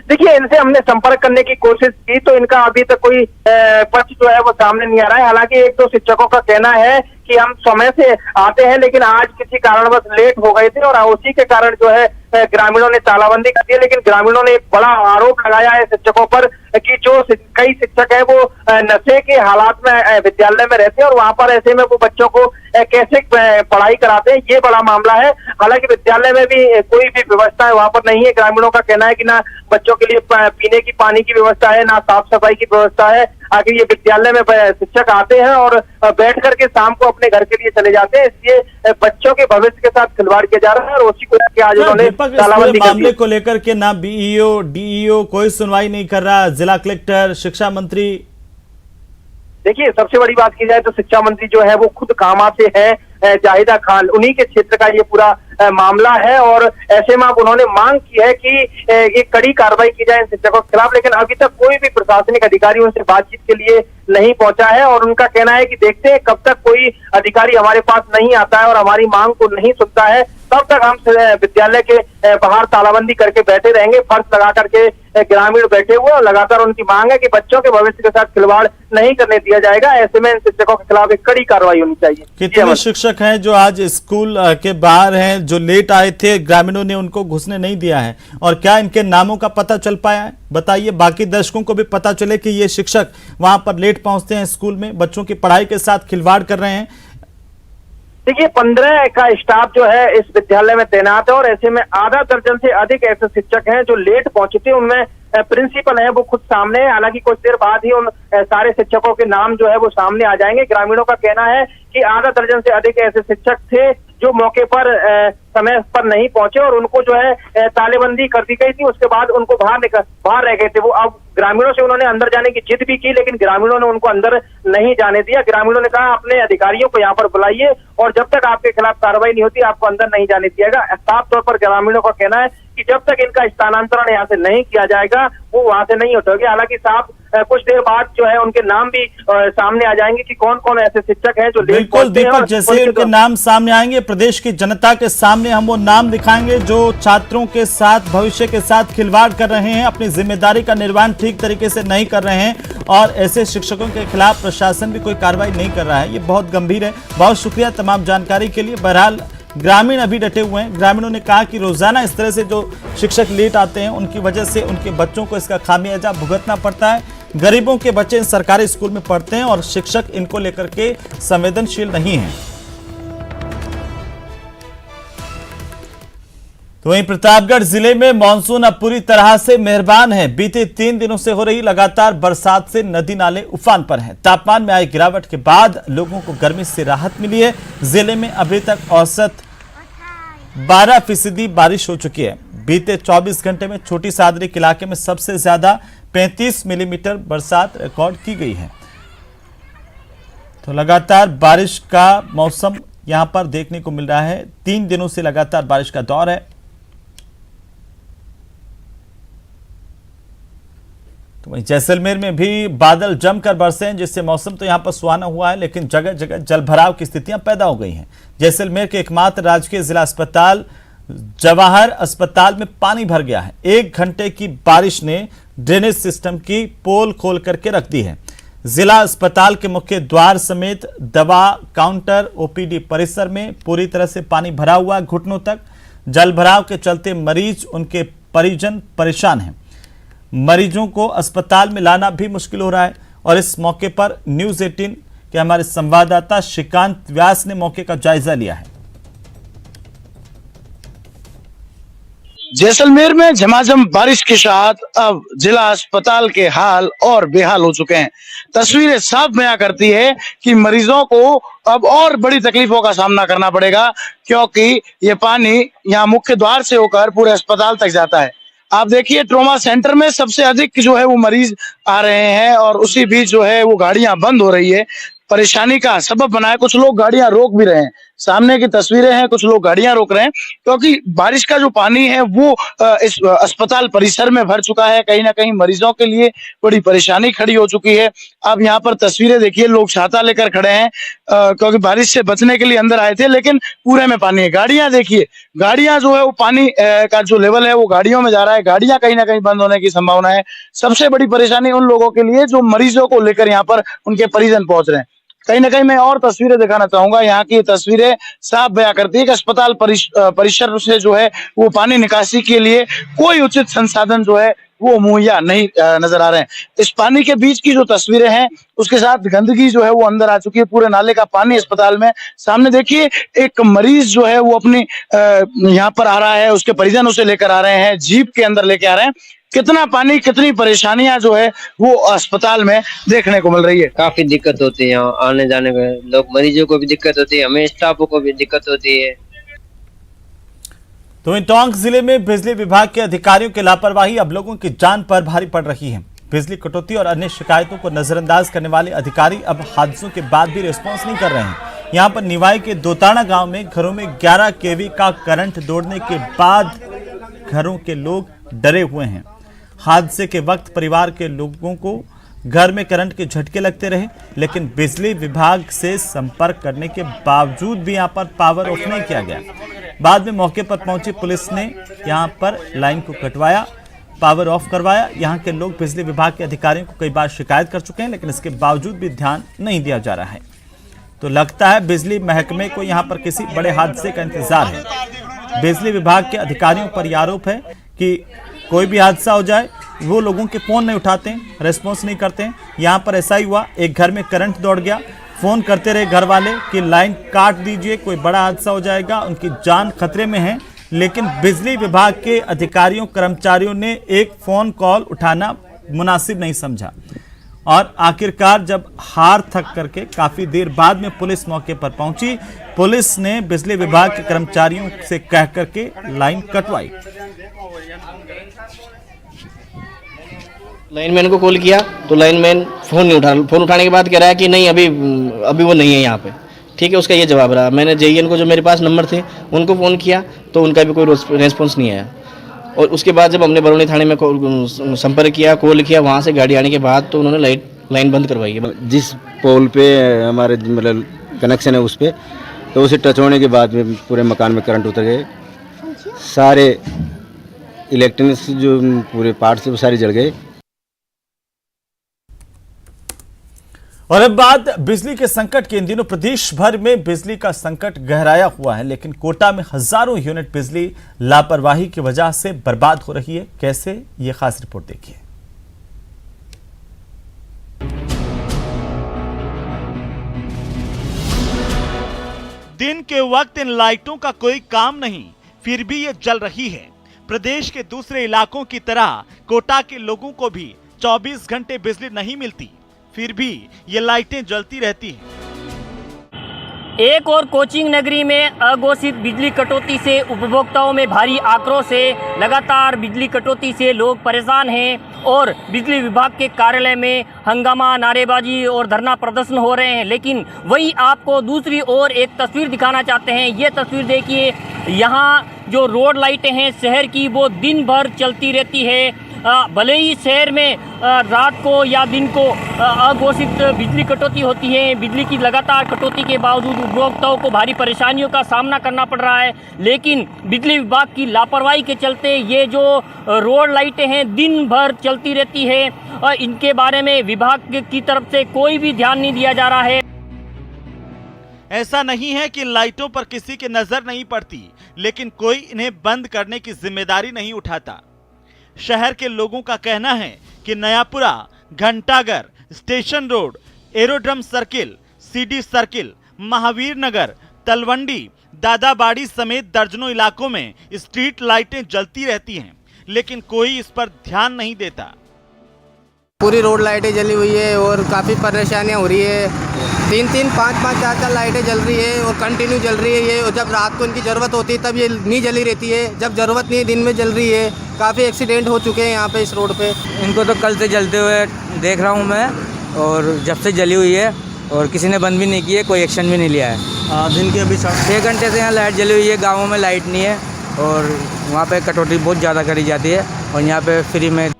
देखिए, इनसे हमने संपर्क करने की कोशिश की तो इनका अभी तक कोई पक्ष जो है वो सामने नहीं आ रहा है। हालांकि एक दो शिक्षकों का कहना है कि हम समय से आते हैं लेकिन आज किसी कारणवश लेट हो गए थे और उसी के कारण जो है ग्रामीणों ने तालाबंदी कर दी। लेकिन ग्रामीणों ने एक बड़ा आरोप लगाया है शिक्षकों पर कि जो कई शिक्षक है वो नशे के हालात में विद्यालय में रहते हैं और वहां पर ऐसे में वो बच्चों को कैसे पढ़ाई कराते हैं, ये बड़ा मामला है। हालांकि विद्यालय में भी कोई भी व्यवस्था वहां पर नहीं है। ग्रामीणों का कहना है कि ना बच्चों के लिए पीने की पानी की व्यवस्था है, ना साफ सफाई की व्यवस्था है। आखिर ये विद्यालय में शिक्षक आते हैं और बैठ करके शाम को अपने घर के लिए चले जाते हैं, इसलिए बच्चों के भविष्य के साथ खिलवाड़ किया जा रहा है और उसी को लेकर आज उन्होंने तालाबंदी कर दी। मामले को लेकर के ना बीईओ डीईओ कोई सुनवाई नहीं कर रहा, जिला कलेक्टर, शिक्षा मंत्री। देखिए, सबसे बड़ी बात की जाए तो शिक्षा मंत्री जो है वो खुद कामा से है, जाहिदा खान, उन्हीं के क्षेत्र का ये पूरा मामला है और ऐसे में अब उन्होंने मांग की है कि एक कड़ी कार्रवाई की जाए इन शिक्षकों के खिलाफ। लेकिन अभी तक कोई भी प्रशासनिक अधिकारी उनसे बातचीत के लिए नहीं पहुंचा है और उनका कहना है कि देखते हैं कब तक कोई अधिकारी हमारे पास नहीं आता है और हमारी मांग को नहीं सुनता है, तब तक हम विद्यालय के बाहर तालाबंदी करके बैठे रहेंगे। फर्श लगा करके ग्रामीण बैठे हुए और लगातार उनकी मांग है कि बच्चों के भविष्य के साथ खिलवाड़ नहीं करने दिया जाएगा। ऐसे में इन शिक्षकों के खिलाफ एक कड़ी कार्रवाई होनी चाहिए। कितने शिक्षक हैं जो आज स्कूल के बाहर हैं, जो लेट आए थे, ग्रामीणों ने उनको घुसने नहीं दिया है, और क्या इनके नामों का पता चल पाया है? बताइए, बाकी दर्शकों को भी पता चले कि ये शिक्षक वहां पर लेट पहुंचते हैं स्कूल में, बच्चों की पढ़ाई के साथ खिलवाड़ कर रहे हैं। देखिए, 15 का स्टाफ जो है इस विद्यालय में तैनात है और ऐसे में आधा दर्जन से अधिक ऐसे शिक्षक हैं जो लेट पहुंचे थे। उनमें प्रिंसिपल है वो खुद सामने है। हालांकि कुछ देर बाद ही उन सारे शिक्षकों के नाम जो है वो सामने आ जाएंगे। ग्रामीणों का कहना है कि आधा दर्जन से अधिक ऐसे शिक्षक थे जो मौके पर समय पर नहीं पहुंचे और उनको जो है तालेबंदी कर दी गई थी। उसके बाद उनको बाहर रह गए थे वो। अब ग्रामीणों से उन्होंने अंदर जाने की जिद भी की लेकिन ग्रामीणों ने उनको अंदर नहीं जाने दिया। ग्रामीणों ने कहा अपने अधिकारियों को यहाँ पर बुलाइए और जब तक आपके खिलाफ कार्रवाई नहीं होती आपको अंदर नहीं जाने दिया जाएगा। साफ तौर पर ग्रामीणों का कहना है कि जब तक इनका स्थानांतरण यहाँ से नहीं किया जाएगा वो वहां से नहीं उठेंगे। हालांकि साफ कुछ देर बाद जो है उनके नाम भी सामने आ जाएंगे कि कौन कौन ऐसे शिक्षक हैं जो बिल्कुल दीपक, जैसे उनके नाम सामने आएंगे प्रदेश की जनता के सामने हम वो नाम दिखाएंगे जो छात्रों के साथ, भविष्य के साथ खिलवाड़ कर रहे हैं, अपनी जिम्मेदारी का निर्वहन ठीक तरीके से नहीं कर रहे हैं और ऐसे शिक्षकों के खिलाफ प्रशासन भी कोई कार्रवाई नहीं कर रहा है। ये बहुत गंभीर है। बहुत शुक्रिया तमाम जानकारी के लिए। बहरहाल ग्रामीण अभी डटे हुए हैं। ग्रामीणों ने कहा कि रोजाना इस तरह से जो शिक्षक लेट आते हैं उनकी वजह से उनके बच्चों को इसका खामियाजा भुगतना पड़ता है। गरीबों के बच्चे सरकारी स्कूल में पढ़ते हैं और शिक्षक इनको लेकर के संवेदनशील नहीं है। तो वहीं प्रतापगढ़ जिले में मानसून अब पूरी तरह से मेहरबान है। बीते 3 दिनों से हो रही लगातार बरसात से नदी नाले उफान पर हैं। तापमान में आई गिरावट के बाद लोगों को गर्मी से राहत मिली है। जिले में अभी तक औसत 12% बारिश हो चुकी है। बीते 24 घंटे में छोटी सादरी के इलाके में सबसे ज्यादा 35 मिलीमीटर बरसात रिकॉर्ड की गई है। तो लगातार बारिश का मौसम यहां पर देखने को मिल रहा है। 3 दिनों से लगातार बारिश का दौर है। तो वहीं जैसलमेर में भी बादल जमकर बरसे हैं जिससे मौसम तो यहां पर सुहाना हुआ है, लेकिन जगह जगह जलभराव की स्थितियां पैदा हो गई हैं। जैसलमेर के एकमात्र राजकीय जिला अस्पताल जवाहर अस्पताल में पानी भर गया है। 1 घंटे की बारिश ने ड्रेनेज सिस्टम की पोल खोल करके रख दी है। जिला अस्पताल के मुख्य द्वार समेत दवा काउंटर, ओपीडी परिसर में पूरी तरह से पानी भरा हुआ है घुटनों तक। जलभराव के चलते मरीज, उनके परिजन परेशान हैं। मरीजों को अस्पताल में लाना भी मुश्किल हो रहा है। और इस मौके पर न्यूज़ 18 के हमारे संवाददाता श्रीकांत व्यास ने मौके का जायजा लिया है। जैसलमेर में झमाझम बारिश के साथ अब जिला अस्पताल के हाल और बेहाल हो चुके हैं। तस्वीरें साफ बयां करती है कि मरीजों को अब और बड़ी तकलीफों का सामना करना पड़ेगा, क्योंकि ये पानी यहाँ मुख्य द्वार से होकर पूरे अस्पताल तक जाता है। आप देखिए ट्रॉमा सेंटर में सबसे अधिक जो है वो मरीज आ रहे हैं और उसी बीच जो है वो गाड़ियां बंद हो रही है। परेशानी का सबब बना है, कुछ लोग गाड़ियां रोक भी रहे हैं। सामने की तस्वीरें हैं, कुछ लोग गाड़ियां रोक रहे हैं क्योंकि बारिश का जो पानी है वो इस अस्पताल परिसर में भर चुका है। कहीं ना कहीं मरीजों के लिए बड़ी परेशानी खड़ी हो चुकी है। अब यहाँ पर तस्वीरें देखिए, लोग छाता लेकर खड़े हैं क्योंकि बारिश से बचने के लिए अंदर आए थे, लेकिन पूरे में पानी है। गाड़ियां देखिए, गाड़ियां जो है वो पानी का जो लेवल है वो गाड़ियों में जा रहा है। गाड़ियां कहीं ना कहीं बंद होने की संभावना है। सबसे बड़ी परेशानी उन लोगों के लिए जो मरीजों को लेकर यहाँ पर उनके परिजन पहुंच रहे हैं। कहीं ना कहीं मैं और तस्वीरें दिखाना चाहूंगा। यहाँ की तस्वीरें साफ बयां करती है कि अस्पताल परिसर से जो है वो पानी निकासी के लिए कोई उचित संसाधन जो है वो मुहैया नहीं नजर आ रहे हैं। इस पानी के बीच की जो तस्वीरें हैं उसके साथ गंदगी जो है वो अंदर आ चुकी है। पूरे नाले का पानी अस्पताल में। सामने देखिए एक मरीज जो है वो अपनी यहाँ पर आ रहा है, उसके परिजन उसे लेकर आ रहे हैं, जीप के अंदर लेके आ रहे हैं। कितना पानी, कितनी परेशानियां जो है वो अस्पताल में देखने को मिल रही है। काफी दिक्कत होती है यहाँ आने जाने में, लोग मरीजों को भी दिक्कत होती है, हमें स्टाफों को भी दिक्कत होती है। तो टोंक जिले में बिजली विभाग के अधिकारियों की लापरवाही अब लोगों की जान पर भारी पड़ रही है। बिजली कटौती और अन्य शिकायतों को नजरअंदाज करने वाले अधिकारी अब हादसों के बाद भी रिस्पॉन्स नहीं कर रहे हैं। यहाँ पर निवाई के दोताना गांव में घरों में 11 केवी का करंट दौड़ने के बाद घरों के लोग डरे हुए हैं। हादसे के वक्त परिवार के लोगों को घर में करंट के झटके लगते रहे, लेकिन बिजली विभाग से संपर्क करने के बावजूद भी यहां पर पावर ऑफ नहीं किया गया। बाद में मौके पर पहुंची पुलिस ने यहां पर लाइन को कटवाया, पावर ऑफ करवाया। यहां के लोग बिजली विभाग के अधिकारियों को कई बार शिकायत कर चुके हैं, लेकिन इसके बावजूद भी ध्यान नहीं दिया जा रहा है। तो लगता है बिजली महकमे को यहां पर किसी बड़े हादसे का इंतजार है। बिजली विभाग के अधिकारियों पर यह आरोप है कि कोई भी हादसा हो जाए वो लोगों के फोन नहीं उठाते हैं, रेस्पॉन्स नहीं करते हैं। यहाँ पर ऐसा ही हुआ, एक घर में करंट दौड़ गया, फोन करते रहे घर वाले कि लाइन काट दीजिए, कोई बड़ा हादसा हो जाएगा, उनकी जान खतरे में है। लेकिन बिजली विभाग के अधिकारियों कर्मचारियों ने एक फोन कॉल उठाना मुनासिब नहीं समझा और आखिरकार जब हार थक करके काफी देर बाद में पुलिस मौके पर पहुंची, पुलिस ने बिजली विभाग के कर्मचारियों से कह करके लाइन कटवाई। लाइनमैन को कॉल किया तो लाइनमैन फोन नहीं उठा, फोन उठाने के बाद कह रहा है कि नहीं अभी वो नहीं है यहाँ पे। ठीक है, उसका ये जवाब रहा। मैंने जेईएन को जो मेरे पास नंबर थे उनको फ़ोन किया तो उनका भी कोई रेस्पॉन्स नहीं आया। और उसके बाद जब हमने बरौनी थाने में संपर्क किया, कॉल किया, वहाँ से गाड़ी आने के बाद तो उन्होंने लाइन बंद करवाई है। जिस पोल पे हमारे मतलब कनेक्शन है उस पर, तो उसे टच होने के बाद में पूरे मकान में करंट उतर गए। सारे इलेक्ट्रॉनिक्स जो पूरे पार्ट्स थे वो सारे जल गए। और अब बात बिजली के संकट के। इन दिनों प्रदेश भर में बिजली का संकट गहराया हुआ है, लेकिन कोटा में हजारों यूनिट बिजली लापरवाही की वजह से बर्बाद हो रही है। कैसे, ये खास रिपोर्ट देखिए। दिन के वक्त इन लाइटों का कोई काम नहीं, फिर भी ये जल रही है। प्रदेश के दूसरे इलाकों की तरह कोटा के लोगों को भी 24 घंटे बिजली नहीं मिलती, फिर भी ये लाइटें जलती रहती हैं। एक और कोचिंग नगरी में अघोषित बिजली कटौती से उपभोक्ताओं में भारी आक्रोश है। लगातार बिजली कटौती से लोग परेशान हैं और बिजली विभाग के कार्यालय में हंगामा, नारेबाजी और धरना प्रदर्शन हो रहे हैं। लेकिन वही आपको दूसरी ओर एक तस्वीर दिखाना चाहते हैं। ये तस्वीर देखिए, यहाँ जो रोड लाइटें हैं शहर की वो दिन भर चलती रहती है। भले ही शहर में रात को या दिन को अघोषित बिजली कटौती होती है, बिजली की लगातार कटौती के बावजूद उपभोक्ताओं को भारी परेशानियों का सामना करना पड़ रहा है। लेकिन बिजली विभाग की लापरवाही के चलते ये जो रोड लाइटें हैं दिन भर चलती रहती है। इनके बारे में विभाग की तरफ से कोई भी ध्यान नहीं दिया जा रहा है। ऐसा नहीं है कि लाइटों पर किसी की नजर नहीं पड़ती, लेकिन कोई इन्हें बंद करने की जिम्मेदारी नहीं उठाता। शहर के लोगों का कहना है कि Nayapura, Ghantaghar, station road, aerodrome circle, CD circle, Mahavir Nagar, Talwandi, Dadabari समेत दर्जनों इलाकों में स्ट्रीट लाइटें जलती रहती हैं, लेकिन कोई इस पर ध्यान नहीं देता। पूरी रोड लाइटें जली हुई है और काफ़ी परेशानियां हो रही है। 3-3, 5-5, 4-4 लाइटें जल रही है और कंटिन्यू जल रही है ये। और जब रात को इनकी ज़रूरत होती है तब ये नहीं जली रहती है, जब ज़रूरत नहीं है दिन में जल रही है। काफ़ी एक्सीडेंट हो चुके हैं यहाँ पे इस रोड पे। इनको तो कल से जलते हुए देख रहा हूँ मैं, और जब से जली हुई है और किसी ने बंद भी नहीं की है, कोई एक्शन भी नहीं लिया है। दिन के अभी 6 घंटे से यहाँ लाइट जली हुई है। गाँवों में लाइट नहीं है और वहाँ पे कटौती बहुत ज़्यादा करी जाती है और यहाँ पे फ्री में।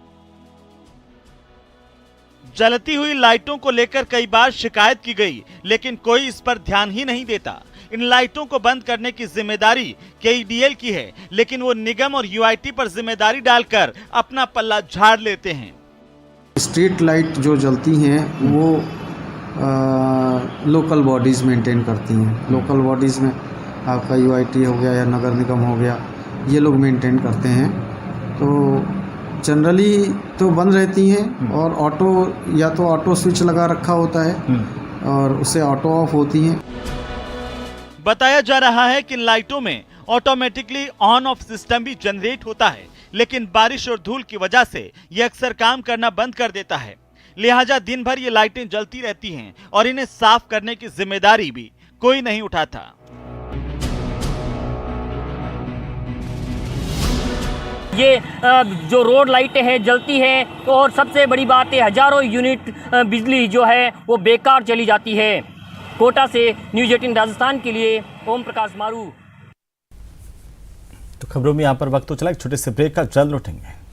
जलती हुई लाइटों को लेकर कई बार शिकायत की गई, लेकिन कोई इस पर ध्यान ही नहीं देता। इन लाइटों को बंद करने की जिम्मेदारी केईडीएल की है, लेकिन वो निगम और यूआईटी पर जिम्मेदारी डालकर अपना पल्ला झाड़ लेते हैं। स्ट्रीट लाइट जो जलती हैं वो लोकल बॉडीज़ मेंटेन करती हैं। लोकल बॉडीज़ में आपका यूआईटी हो गया या नगर निगम हो गया, ये लोग मेंटेन करते हैं। तो जनरली तो बंद रहती हैं और ऑटो या तो ऑटो स्विच लगा रखा होता है और उससे ऑटो ऑफ होती हैं। बताया जा रहा है कि इन लाइटों में ऑटोमेटिकली ऑन ऑफ सिस्टम भी जनरेट होता है, लेकिन बारिश और धूल की वजह से ये अक्सर काम करना बंद कर देता है। लिहाजा दिन भर ये लाइटें जलती रहती हैं और इन्हें साफ करने की जिम्मेदारी भी कोई नहीं उठाता। ये जो रोड लाइटें हैं जलती हैं, और सबसे बड़ी बात है हजारों यूनिट बिजली जो है वो बेकार चली जाती है। कोटा से न्यूज़ 18 राजस्थान के लिए ओम प्रकाश मारू। तो खबरों में यहाँ पर वक्त तो चला, एक छोटे से ब्रेक का, जल्द लौटेंगे।